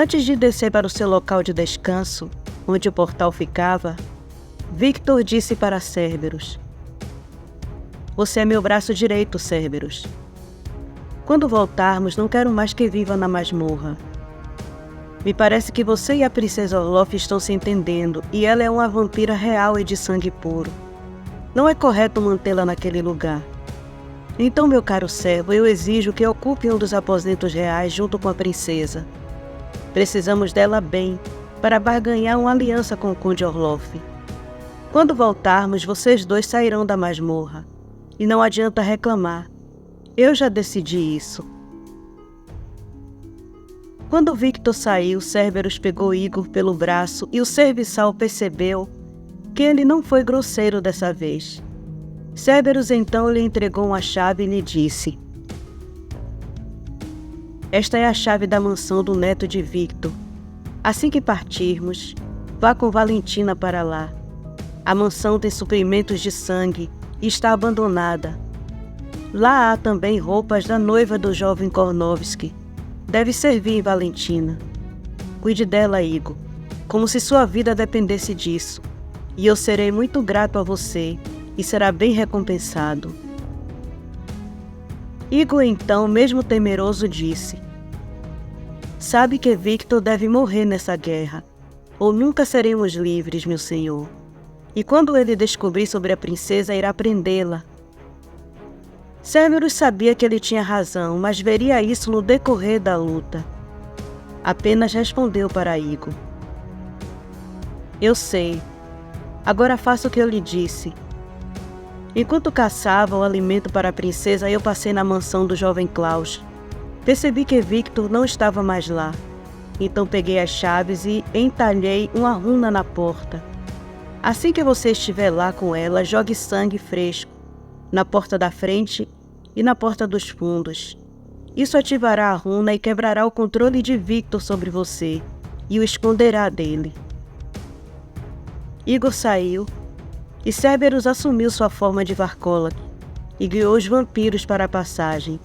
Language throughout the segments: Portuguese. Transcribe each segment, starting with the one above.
Antes de descer para o seu local de descanso, onde o portal ficava, Victor disse para Cerberus: "Você é meu braço direito, Cerberus. Quando voltarmos, não quero mais que viva na masmorra. Me parece que você e a princesa Orloff estão se entendendo, e ela é uma vampira real e de sangue puro. Não é correto mantê-la naquele lugar. Então, meu caro servo, eu exijo que ocupe um dos aposentos reais junto com a princesa. Precisamos dela bem, para barganhar uma aliança com o Conde Orloff. Quando voltarmos, vocês dois sairão da masmorra. E não adianta reclamar. Eu já decidi isso." Quando Victor saiu, Cerberus pegou Igor pelo braço e o serviçal percebeu que ele não foi grosseiro dessa vez. Cerberus então lhe entregou uma chave e lhe disse: "Esta é a chave da mansão do neto de Victor. Assim que partirmos, vá com Valentina para lá. A mansão tem suprimentos de sangue e está abandonada. Lá há também roupas da noiva do jovem Kornovski. Deve servir Valentina. Cuide dela, Igor, como se sua vida dependesse disso. E eu serei muito grato a você e será bem recompensado." Igor então, mesmo temeroso, disse: "Sabe que Victor deve morrer nessa guerra, ou nunca seremos livres, meu senhor. E quando ele descobrir sobre a princesa, irá prendê-la." Cerberus sabia que ele tinha razão, mas veria isso no decorrer da luta. Apenas respondeu para Igor: "Eu sei. Agora faça o que eu lhe disse. Enquanto caçava o alimento para a princesa, eu passei na mansão do jovem Klaus. Percebi que Victor não estava mais lá. Então peguei as chaves e entalhei uma runa na porta. Assim que você estiver lá com ela, jogue sangue fresco na porta da frente e na porta dos fundos. Isso ativará a runa e quebrará o controle de Victor sobre você e o esconderá dele." Igor saiu e Cerberus assumiu sua forma de Varkolak e guiou os vampiros para a passagem.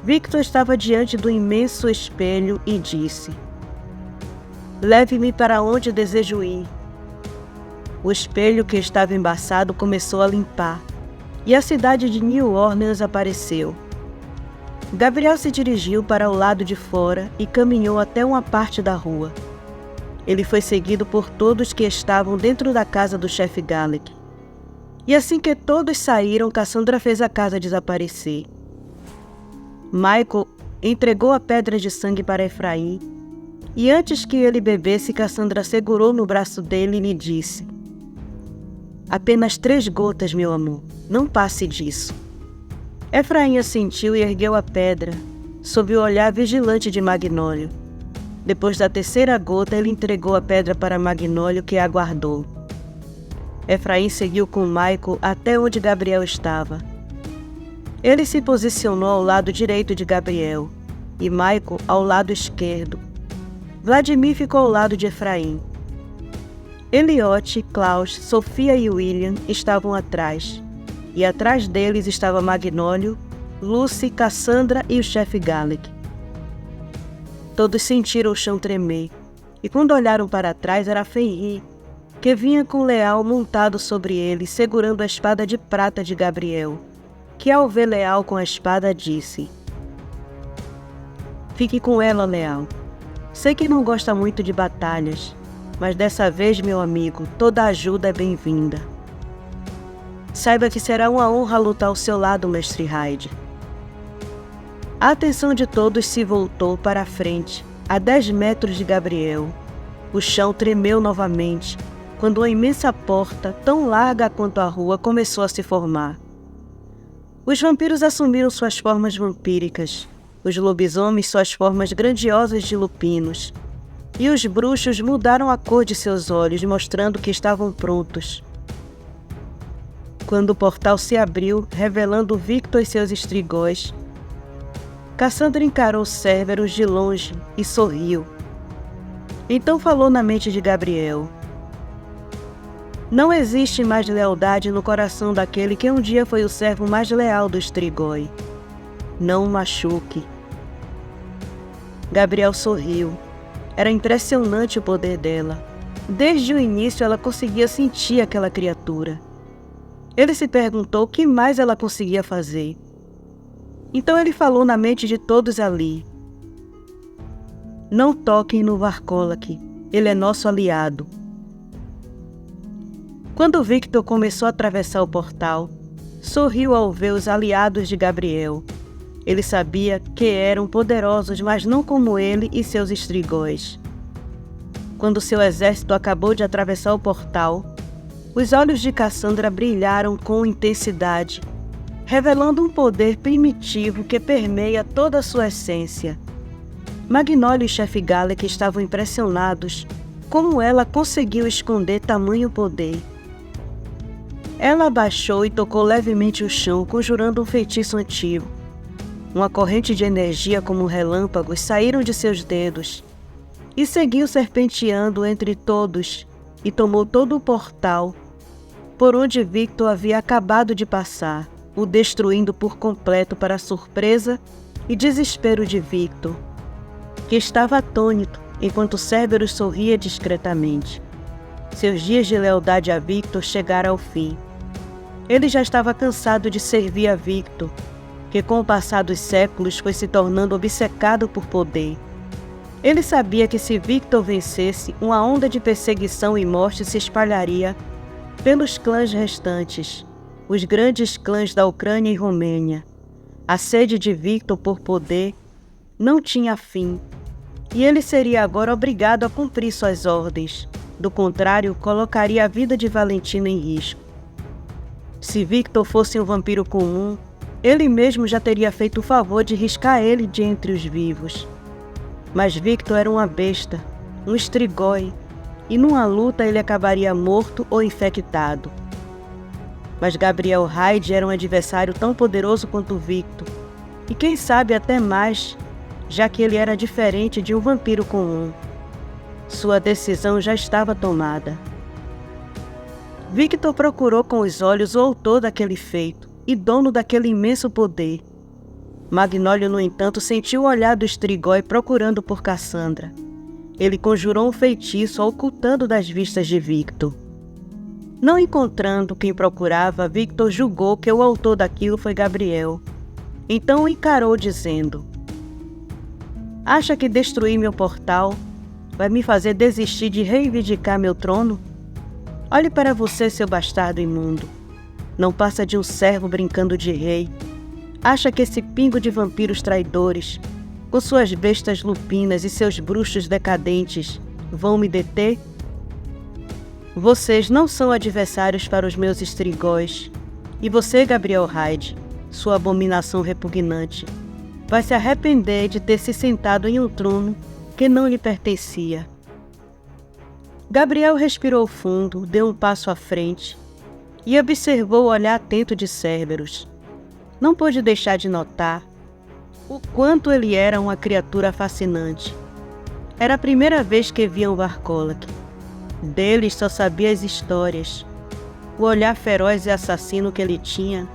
Victor estava diante do imenso espelho e disse: "Leve-me para onde desejo ir." O espelho, que estava embaçado, começou a limpar, e a cidade de New Orleans apareceu. Gabriel se dirigiu para o lado de fora e caminhou até uma parte da rua. Ele foi seguido por todos que estavam dentro da casa do chefe Galek. E assim que todos saíram, Cassandra fez a casa desaparecer. Michael entregou a pedra de sangue para Efraim, e antes que ele bebesse, Cassandra segurou no braço dele e lhe disse: "Apenas 3 gotas, meu amor. Não passe disso." Efraim assentiu e ergueu a pedra, sob o olhar vigilante de Magnólio. Depois da 3ª gota, ele entregou a pedra para Magnólio, que a guardou. Efraim seguiu com Michael até onde Gabriel estava. Ele se posicionou ao lado direito de Gabriel, e Michael ao lado esquerdo. Vladimir ficou ao lado de Efraim. Eliote, Klaus, Sofia e William estavam atrás, e atrás deles estava Magnólio, Lucy, Cassandra e o chefe Galek. Todos sentiram o chão tremer, e quando olharam para trás era Fenrir, que vinha com Leal montado sobre ele, segurando a espada de prata de Gabriel, que ao ver Leal com a espada disse: "Fique com ela, Leal. Sei que não gosta muito de batalhas, mas dessa vez, meu amigo, toda ajuda é bem-vinda. Saiba que será uma honra lutar ao seu lado, mestre Hyde." A atenção de todos se voltou para a frente, a 10 metros de Gabriel. O chão tremeu novamente, quando uma imensa porta, tão larga quanto a rua, começou a se formar. Os vampiros assumiram suas formas vampíricas, os lobisomens suas formas grandiosas de lupinos, e os bruxos mudaram a cor de seus olhos, mostrando que estavam prontos. Quando o portal se abriu, revelando Victor e seus estrigóis, Cassandra encarou Cerberus de longe e sorriu. Então falou na mente de Gabriel: "Não existe mais lealdade no coração daquele que um dia foi o servo mais leal do Strigoi. Não o machuque." Gabriel sorriu. Era impressionante o poder dela. Desde o início ela conseguia sentir aquela criatura. Ele se perguntou o que mais ela conseguia fazer. Então ele falou na mente de todos ali: não toquem no Varkolak, ele é nosso aliado. Quando Victor começou a atravessar o portal, sorriu ao ver os aliados de Gabriel. Ele sabia que eram poderosos, mas não como ele e seus estrigóis. Quando seu exército acabou de atravessar o portal, os olhos de Cassandra brilharam com intensidade, revelando um poder primitivo que permeia toda a sua essência. Magnolia e Chefe Galek estavam impressionados como ela conseguiu esconder tamanho poder. Ela abaixou e tocou levemente o chão, conjurando um feitiço antigo. Uma corrente de energia como relâmpagos saíram de seus dedos e seguiu serpenteando entre todos e tomou todo o portal por onde Victor havia acabado de passar, o destruindo por completo para a surpresa e desespero de Victor, que estava atônito enquanto Cerberus sorria discretamente. Seus dias de lealdade a Victor chegaram ao fim. Ele já estava cansado de servir a Victor, que com o passar dos séculos foi se tornando obcecado por poder. Ele sabia que se Victor vencesse, uma onda de perseguição e morte se espalharia pelos clãs restantes, os grandes clãs da Ucrânia e Romênia. A sede de Victor por poder não tinha fim, e ele seria agora obrigado a cumprir suas ordens. Do contrário, colocaria a vida de Valentina em risco. Se Victor fosse um vampiro comum, ele mesmo já teria feito o favor de riscar ele de entre os vivos. Mas Victor era uma besta, um estrigói, e numa luta ele acabaria morto ou infectado. Mas Gabriel Hyde era um adversário tão poderoso quanto Victor, e quem sabe até mais, já que ele era diferente de um vampiro comum. Sua decisão já estava tomada. Victor procurou com os olhos o autor daquele feito e dono daquele imenso poder. Magnolia, no entanto, sentiu o olhar do estrigói procurando por Cassandra. Ele conjurou um feitiço ocultando das vistas de Victor. Não encontrando quem procurava, Victor julgou que o autor daquilo foi Gabriel. Então o encarou dizendo: acha que destruir meu portal vai me fazer desistir de reivindicar meu trono? Olhe para você, seu bastardo imundo. Não passa de um servo brincando de rei. Acha que esse pingo de vampiros traidores, com suas bestas lupinas e seus bruxos decadentes, vão me deter? Vocês não são adversários para os meus estrigóis. E você, Gabriel Hyde, sua abominação repugnante, vai se arrepender de ter se sentado em um trono que não lhe pertencia. Gabriel respirou fundo, deu um passo à frente e observou o olhar atento de Cerberus. Não pôde deixar de notar o quanto ele era uma criatura fascinante. Era a primeira vez que via um Varkolak. Deles só sabia as histórias. O olhar feroz e assassino que ele tinha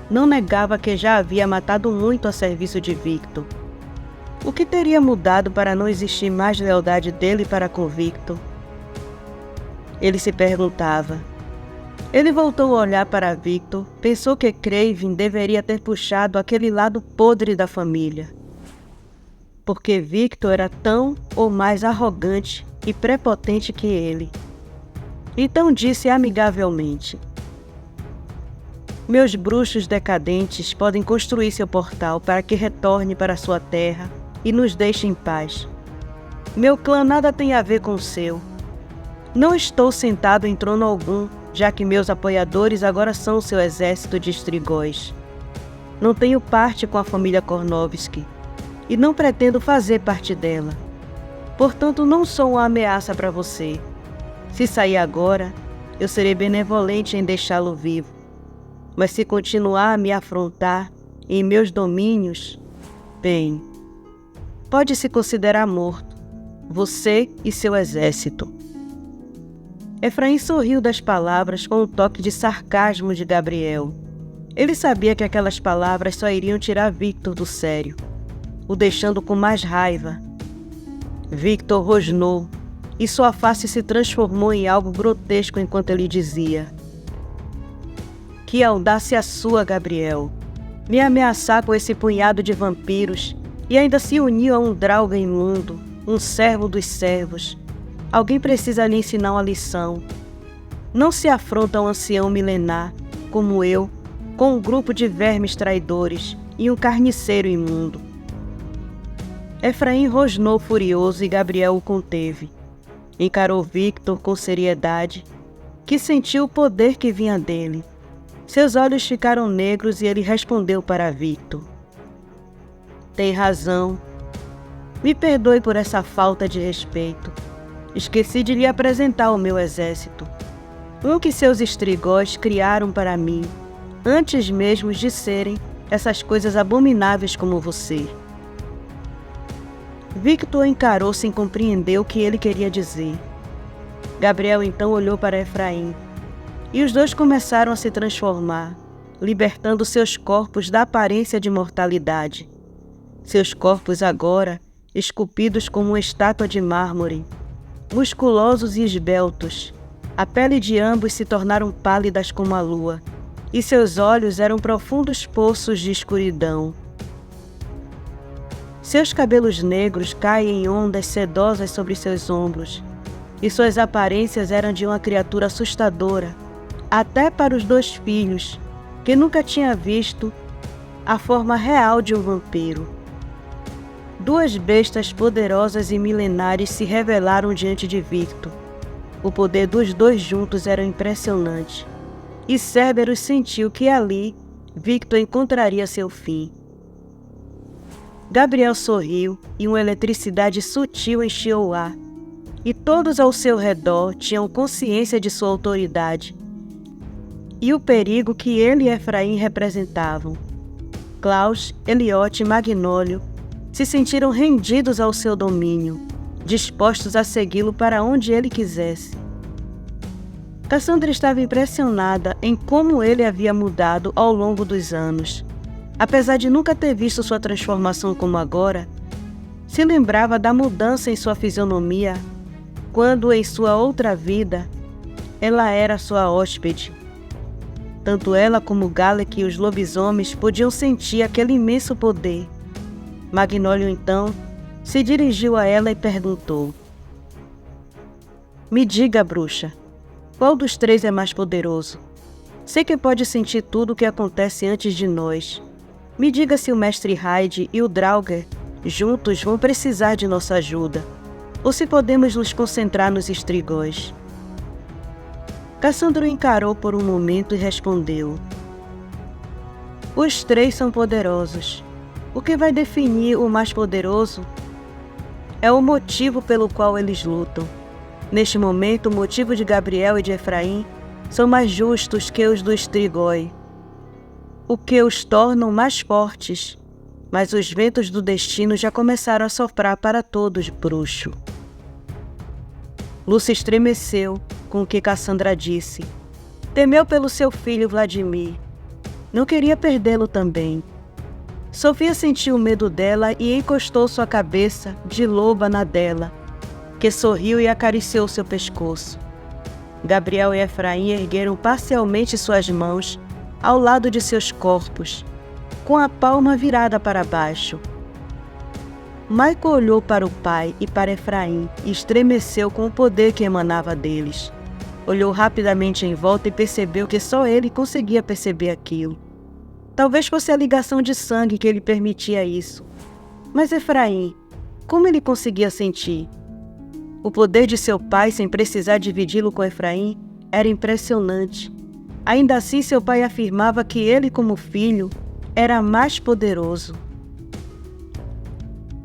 não negava que já havia matado muito a serviço de Victor. O que teria mudado para não existir mais lealdade dele para com Victor? Ele se perguntava. Ele voltou a olhar para Victor, pensou que Kraven deveria ter puxado aquele lado podre da família. Porque Victor era tão ou mais arrogante e prepotente que ele. Então disse amigavelmente: meus bruxos decadentes podem construir seu portal para que retorne para sua terra e nos deixe em paz. Meu clã nada tem a ver com o seu. Não estou sentado em trono algum, já que meus apoiadores agora são o seu exército de estrigóis. Não tenho parte com a família Kornovsky e não pretendo fazer parte dela. Portanto, não sou uma ameaça para você. Se sair agora, eu serei benevolente em deixá-lo vivo. Mas se continuar a me afrontar em meus domínios, bem, pode se considerar morto, você e seu exército. Efraim sorriu das palavras com um toque de sarcasmo de Gabriel. Ele sabia que aquelas palavras só iriam tirar Victor do sério, o deixando com mais raiva, Victor rosnou, e sua face se transformou em algo grotesco enquanto ele dizia: "Que audácia sua, Gabriel! Me ameaçar com esse punhado de vampiros e ainda se unir a um Draugr imundo, um servo dos servos. Alguém precisa lhe ensinar uma lição. Não se afronta um ancião milenar, como eu, com um grupo de vermes traidores e um carniceiro imundo." Efraim rosnou furioso e Gabriel o conteve. Encarou Victor com seriedade, que sentiu o poder que vinha dele. Seus olhos ficaram negros e ele respondeu para Victor: "Tem razão. Me perdoe por essa falta de respeito. Esqueci de lhe apresentar o meu exército. Um que seus estrigóis criaram para mim, antes mesmo de serem essas coisas abomináveis como você." Victor encarou sem compreender o que ele queria dizer. Gabriel então olhou para Efraim, e os dois começaram a se transformar, libertando seus corpos da aparência de mortalidade. Seus corpos agora, esculpidos como uma estátua de mármore, musculosos e esbeltos, a pele de ambos se tornaram pálidas como a lua, e seus olhos eram profundos poços de escuridão. Seus cabelos negros caem em ondas sedosas sobre seus ombros, e suas aparências eram de uma criatura assustadora, até para os dois filhos, que nunca tinha visto a forma real de um vampiro. Duas bestas poderosas e milenares se revelaram diante de Victor. O poder dos dois juntos era impressionante, e Cerberus sentiu que ali Victor encontraria seu fim. Gabriel sorriu e uma eletricidade sutil encheu o ar, e todos ao seu redor tinham consciência de sua autoridade e o perigo que ele e Efraim representavam. Klaus, Eliot e Magnólio se sentiram rendidos ao seu domínio, dispostos a segui-lo para onde ele quisesse. Cassandra estava impressionada em como ele havia mudado ao longo dos anos. Apesar de nunca ter visto sua transformação como agora, se lembrava da mudança em sua fisionomia quando, em sua outra vida, ela era sua hóspede. Tanto ela como Galek e os lobisomens podiam sentir aquele imenso poder. Magnólio, então, se dirigiu a ela e perguntou: "Me diga, bruxa, qual dos três é mais poderoso? Sei que pode sentir tudo o que acontece antes de nós. Me diga se o mestre Hyde e o Draugr juntos vão precisar de nossa ajuda, ou se podemos nos concentrar nos estrigóis." Cassandra o encarou por um momento e respondeu: "Os três são poderosos. O que vai definir o mais poderoso é o motivo pelo qual eles lutam. Neste momento, o motivo de Gabriel e de Efraim são mais justos que os do estrigói, o que os tornam mais fortes. Mas os ventos do destino já começaram a soprar para todos, bruxo." Lúcia estremeceu com o que Cassandra disse. Temeu pelo seu filho Vladimir. Não queria perdê-lo também. Sofia sentiu medo dela e encostou sua cabeça de loba na dela, que sorriu e acariciou seu pescoço. Gabriel e Efraim ergueram parcialmente suas mãos ao lado de seus corpos, com a palma virada para baixo. Michael olhou para o pai e para Efraim e estremeceu com o poder que emanava deles. Olhou rapidamente em volta e percebeu que só ele conseguia perceber aquilo. Talvez fosse a ligação de sangue que lhe permitia isso. Mas Efraim, como ele conseguia sentir? O poder de seu pai, sem precisar dividi-lo com Efraim, era impressionante. Ainda assim, seu pai afirmava que ele, como filho, era mais poderoso.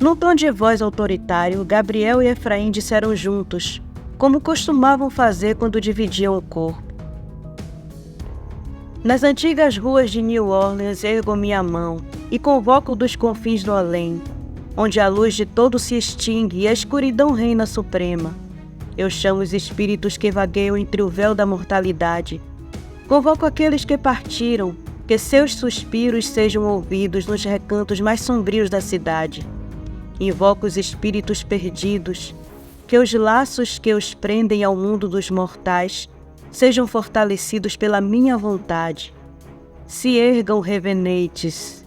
Num tom de voz autoritário, Gabriel e Efraim disseram juntos, como costumavam fazer quando dividiam o corpo: "Nas antigas ruas de New Orleans ergo minha mão e convoco dos confins do além, onde a luz de todo se extingue e a escuridão reina suprema. Eu chamo os espíritos que vagueiam entre o véu da mortalidade. Convoco aqueles que partiram, que seus suspiros sejam ouvidos nos recantos mais sombrios da cidade. Invoco os espíritos perdidos, que os laços que os prendem ao mundo dos mortais sejam fortalecidos pela minha vontade. Se ergam revenentes,